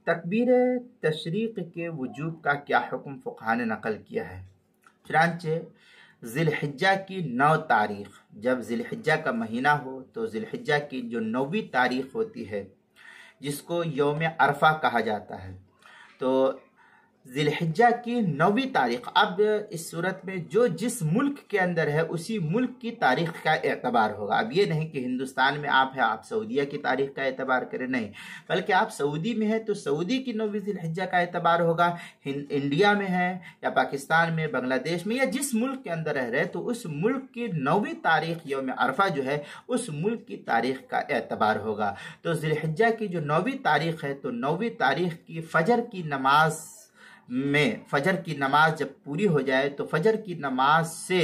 تکبیر تشریق کے وجوب کا کیا حکم فقہا نے نقل کیا ہے؟ چنانچہ ذی الحجہ کی 9 تاریخ، جب ذی الحجہ کا مہینہ ہو تو ذی الحجہ کی جو 9ویں تاریخ ہوتی ہے جس کو یوم عرفہ کہا جاتا ہے، تو ذی الحجہ کی 9ویں تاریخ، اب اس صورت میں جو جس ملک کے اندر ہے اسی ملک کی تاریخ کا اعتبار ہوگا۔ اب یہ نہیں کہ ہندوستان میں آپ ہیں آپ سعودیہ کی تاریخ کا اعتبار کریں، نہیں، بلکہ آپ سعودی میں ہیں تو سعودی کی 9ویں ذی الحجہ کا اعتبار ہوگا، انڈیا میں ہے یا پاکستان میں، بنگلہ دیش میں، یا جس ملک کے اندر رہ رہے تو اس ملک کی 9ویں تاریخ یوم عرفہ جو ہے اس ملک کی تاریخ کا اعتبار ہوگا۔ تو ذی الحجہ کی جو 9ویں تاریخ ہے تو 9ویں تاریخ کی فجر کی نماز میں، فجر کی نماز جب پوری ہو جائے تو فجر کی نماز سے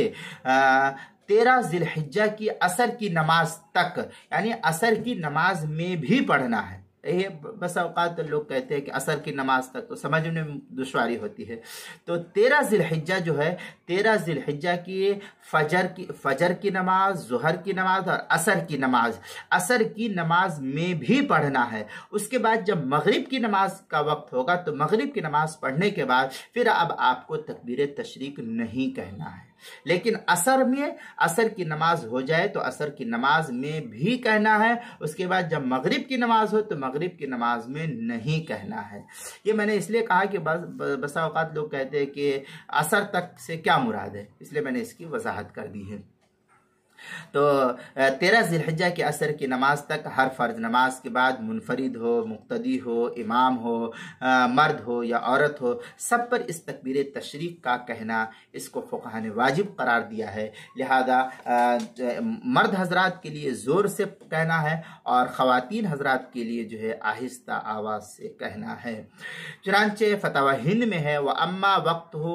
13 ذی الحجہ کی عصر کی نماز تک، یعنی عصر کی نماز میں بھی پڑھنا ہے۔ یہ بس اوقات لوگ کہتے ہیں کہ عصر کی نماز تک، تو سمجھنے میں دشواری ہوتی ہے۔ تو 13 ذی الحجہ جو ہے، 13 ذی الحجہ کی فجر کی نماز، ظہر کی نماز اور عصر کی نماز میں بھی پڑھنا ہے۔ اس کے بعد جب مغرب کی نماز کا وقت ہوگا تو مغرب کی نماز پڑھنے کے بعد پھر اب آپ کو تکبیر تشریق نہیں کہنا ہے، لیکن عصر کی نماز ہو جائے تو عصر کی نماز میں بھی کہنا ہے۔ اس کے بعد جب مغرب کی نماز ہو تو مغرب کی نماز میں نہیں کہنا ہے۔ یہ میں نے اس لیے کہا کہ بسا اوقات لوگ کہتے ہیں کہ عصر تک سے کیا مراد ہے، اس لیے میں نے اس کی وضاحت کر دی ہے۔ تو 13 ذی الحجہ کے عصر کی نماز تک ہر فرض نماز کے بعد منفرد ہو، مقتدی ہو، امام ہو، مرد ہو یا عورت ہو، سب پر اس تکبیر تشریق کا کہنا اس کو فقہا نے واجب قرار دیا ہے۔ لہذا مرد حضرات کے لیے زور سے کہنا ہے اور خواتین حضرات کے لیے جو ہے آہستہ آواز سے کہنا ہے۔ چنانچہ فتاوی ہند میں ہے وَأَمَّا وَقْتُهُ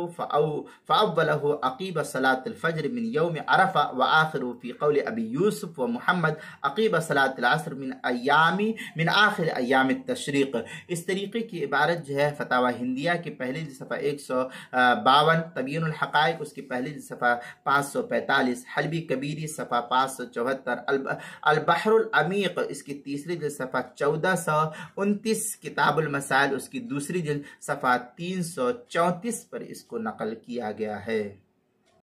فَأَوَّلُهُ عَقِيبَ صَلَاةِ الْفَجْرِ مِنْ يَوْمِ عَرَفَةَ وَآخِرُهُ فی قول ابی یوسف و محمد عقیب صلاۃ العصر من آخر ایام التشریق۔ اس طریقے کی عبارت جو ہے فتاوی ہندیہ کی پہلی صفحہ 152، تبیین الحقائق اس کی پہلی صفحہ 545، حلبی کبیری صفحہ 574، البحر العمیق اس کی تیسری جلد صفحہ 1429، کتاب المسائل اس کی دوسری جلد صفحہ 334 پر اس کو نقل کیا گیا ہے۔